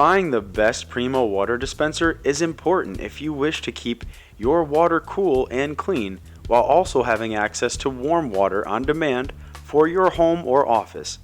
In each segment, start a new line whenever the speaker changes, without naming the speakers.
Buying the best Primo water dispenser is important if you wish to keep your water cool and clean while also having access to warm water on demand for your home or office.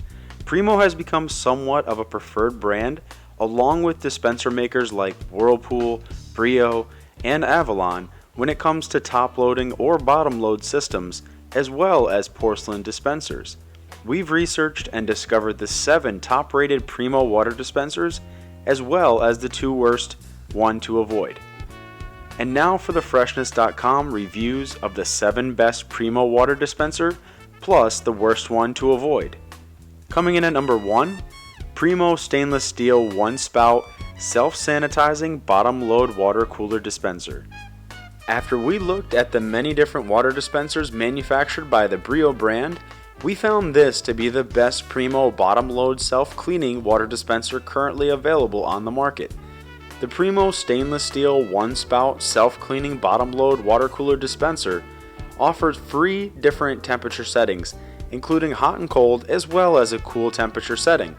Primo has become somewhat of a preferred brand along with dispenser makers like Whirlpool, Brio, and Avalon when it comes to top loading or bottom load systems, as well as porcelain dispensers. We've researched and discovered the 7 top rated Primo water dispensers, as well as the 2 worst, one to avoid. And now for the Freshness.com reviews of the 7 best Primo water dispenser, plus the worst one to avoid. Coming in at number 1, Primo stainless steel 1-spout self-sanitizing bottom load water cooler dispenser. After we looked at the many different water dispensers manufactured by the Brio brand, we found this to be the best Primo bottom load self-cleaning water dispenser currently available on the market. The Primo stainless steel 1-spout self-cleaning bottom load water cooler dispenser offers 3 different temperature settings, including hot and cold as well as a cool temperature setting.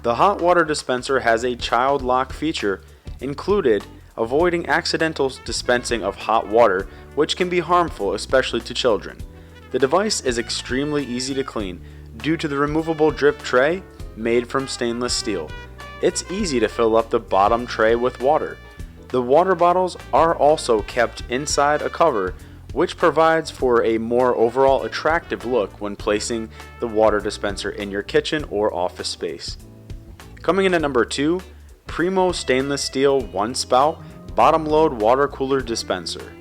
The hot water dispenser has a child lock feature included, avoiding accidental dispensing of hot water, which can be harmful, especially to children. The device is extremely easy to clean due to the removable drip tray made from stainless steel. It's easy to fill up the bottom tray with water. The water bottles are also kept inside a cover, which provides for a more overall attractive look when placing the water dispenser in your kitchen or office space. Coming in at number 2, Primo stainless steel 1-spout bottom load water cooler dispenser.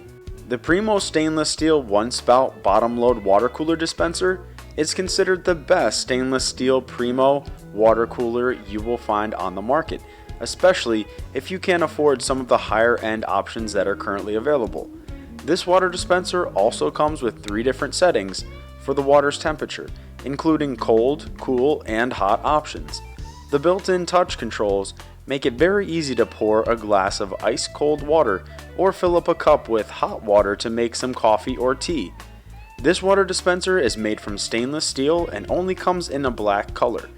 The Primo stainless steel 1-spout bottom load water cooler dispenser is considered the best stainless steel Primo water cooler you will find on the market, especially if you can't afford some of the higher end options that are currently available. This water dispenser also comes with 3 different settings for the water's temperature, including cold, cool, and hot options. The built-in touch controls make it very easy to pour a glass of ice cold water or fill up a cup with hot water to make some coffee or tea. This water dispenser is made from stainless steel and only comes in a black color.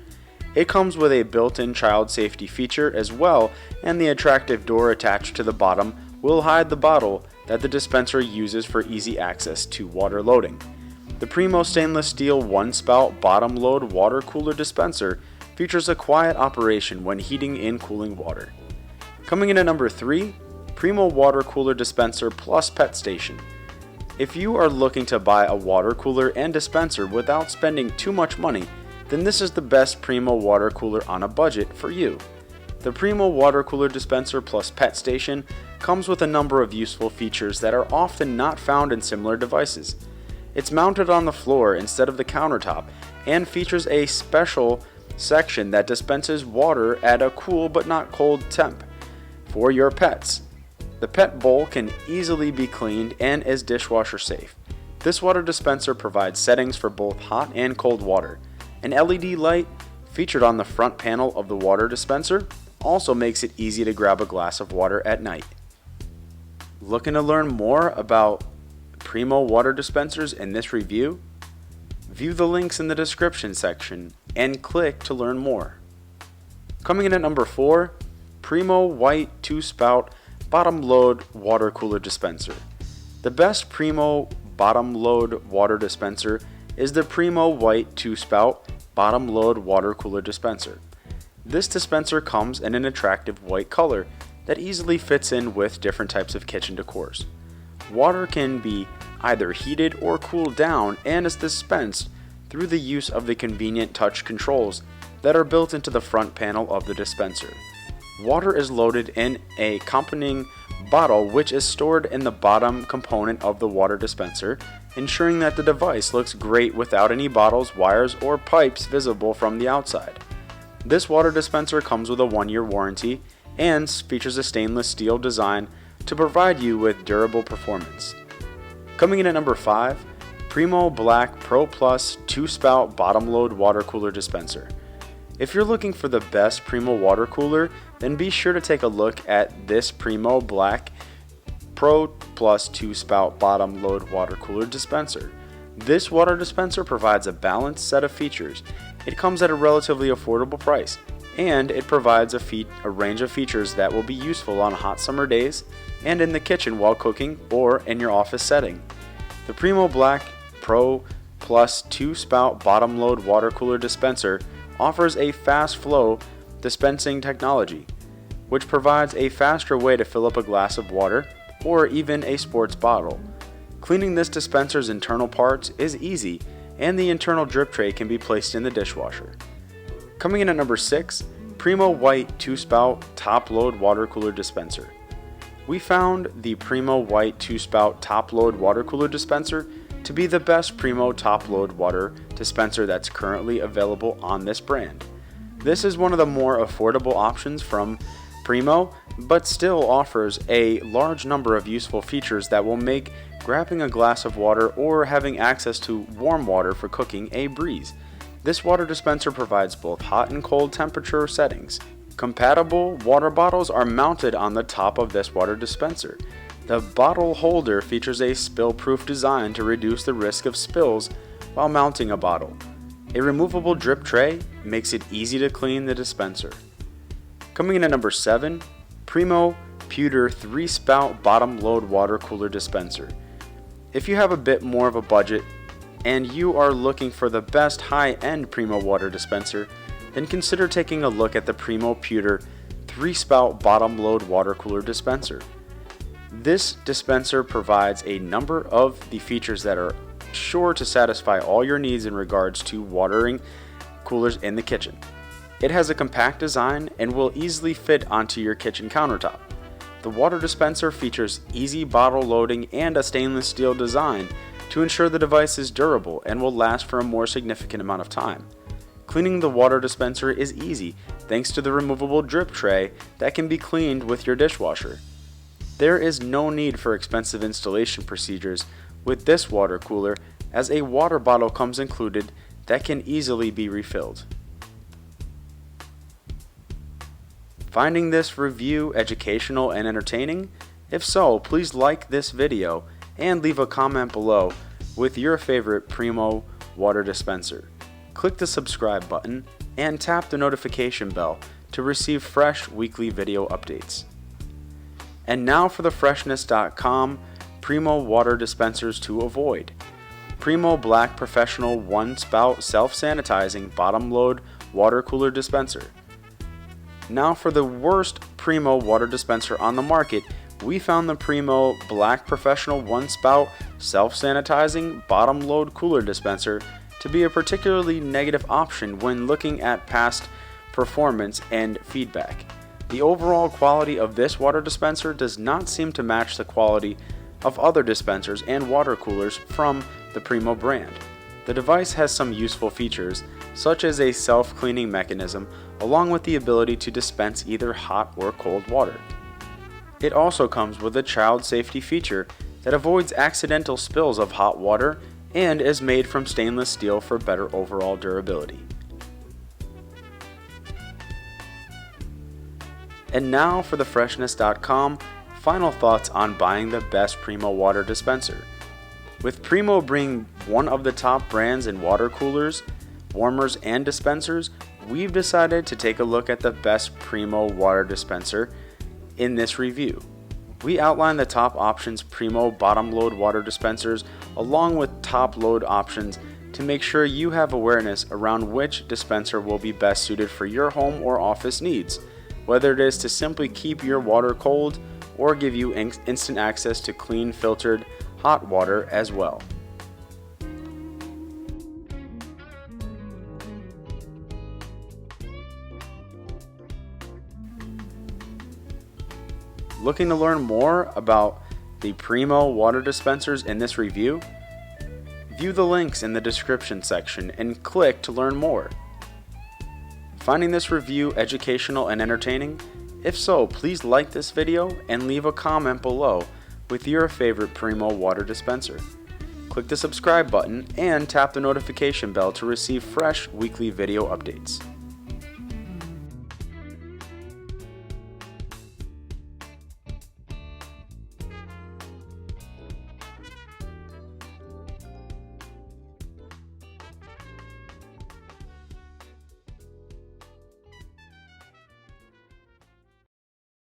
It comes with a built-in child safety feature as well, and the attractive door attached to the bottom will hide the bottle that the dispenser uses for easy access to water loading. The Primo stainless steel 1-spout bottom load water cooler dispenser features a quiet operation when heating and cooling water. Coming in at number 3, Primo water cooler dispenser plus pet station. If you are looking to buy a water cooler and dispenser without spending too much money, then this is the best Primo water cooler on a budget for you. The Primo water cooler dispenser plus pet station comes with a number of useful features that are often not found in similar devices. It's mounted on the floor instead of the countertop and features a special section that dispenses water at a cool but not cold temp for your pets. The pet bowl can easily be cleaned and is dishwasher safe. This water dispenser provides settings for both hot and cold water. An LED light featured on the front panel of the water dispenser also makes it easy to grab a glass of water at night. Looking to learn more about Primo water dispensers in this review? View the links in the description section and click to learn more. Coming in at number 4, Primo white 2-spout bottom load water cooler dispenser. The best Primo bottom load water dispenser is the Primo white 2-spout bottom load water cooler dispenser. This dispenser comes in an attractive white color that easily fits in with different types of kitchen decors. Water can be either heated or cooled down and is dispensed through the use of the convenient touch controls that are built into the front panel of the dispenser. Water is loaded in an accompanying bottle which is stored in the bottom component of the water dispenser, ensuring that the device looks great without any bottles, wires, or pipes visible from the outside. This water dispenser comes with a 1-year warranty and features a stainless steel design to provide you with durable performance. Coming in at number 5, Primo Black Pro Plus 2-spout bottom load water cooler dispenser. If you're looking for the best Primo water cooler, then be sure to take a look at this Primo Black Pro Plus 2-spout bottom load water cooler dispenser. This water dispenser provides a balanced set of features. It comes at a relatively affordable price and it provides a range of features that will be useful on hot summer days and in the kitchen while cooking or in your office setting. The Primo Black Pro Plus 2-spout bottom load water cooler dispenser offers a fast flow dispensing technology, which provides a faster way to fill up a glass of water or even a sports bottle. Cleaning this dispenser's internal parts is easy, and the internal drip tray can be placed in the dishwasher. Coming in at number 6, Primo White 2-spout top load water cooler dispenser. We found the Primo White 2-spout top load water cooler dispenser to be the best Primo top load water dispenser that's currently available on this brand. This is one of the more affordable options from Primo, but still offers a large number of useful features that will make grabbing a glass of water or having access to warm water for cooking a breeze. This water dispenser provides both hot and cold temperature settings. Compatible water bottles are mounted on the top of this water dispenser. The bottle holder features a spill-proof design to reduce the risk of spills while mounting a bottle. A removable drip tray makes it easy to clean the dispenser. Coming in at number 7, Primo Pewter 3-spout bottom load water cooler dispenser. If you have a bit more of a budget and you are looking for the best high-end Primo water dispenser, then consider taking a look at the Primo Pewter 3-spout bottom load water cooler dispenser. This dispenser provides a number of the features that are sure to satisfy all your needs in regards to watering coolers in the kitchen. It has a compact design and will easily fit onto your kitchen countertop. The water dispenser features easy bottle loading and a stainless steel design to ensure the device is durable and will last for a more significant amount of time. Cleaning the water dispenser is easy thanks to the removable drip tray that can be cleaned with your dishwasher. There is no need for expensive installation procedures with this water cooler, as a water bottle comes included that can easily be refilled. Finding this review educational and entertaining? If so, please like this video and leave a comment below with your favorite Primo water dispenser. Click the subscribe button and tap the notification bell to receive fresh weekly video updates. And now for the freshness.com Primo water dispensers to avoid. Primo Black Professional 1-spout Self-Sanitizing bottom load water cooler dispenser. Now for the worst Primo water dispenser on the market, we found the Primo Black Professional 1-spout Self-Sanitizing bottom load cooler dispenser to be a particularly negative option when looking at past performance and feedback. The overall quality of this water dispenser does not seem to match the quality of other dispensers and water coolers from the Primo brand. The device has some useful features, such as a self-cleaning mechanism, along with the ability to dispense either hot or cold water. It also comes with a child safety feature that avoids accidental spills of hot water and is made from stainless steel for better overall durability. And now for the freshness.com final thoughts on buying the best Primo water dispenser. With Primo being one of the top brands in water coolers, warmers, and dispensers, we've decided to take a look at the best Primo water dispenser in this review. We outline the top options Primo bottom load water dispensers along with top load options to make sure you have awareness around which dispenser will be best suited for your home or office needs, whether it is to simply keep your water cold or give you instant access to clean filtered hot water as well. Looking to learn more about the Primo water dispensers in this review? View the links in the description section and click to learn more. Finding this review educational and entertaining? If so, please like this video and leave a comment below with your favorite Primo water dispenser. Click the subscribe button and tap the notification bell to receive fresh weekly video updates.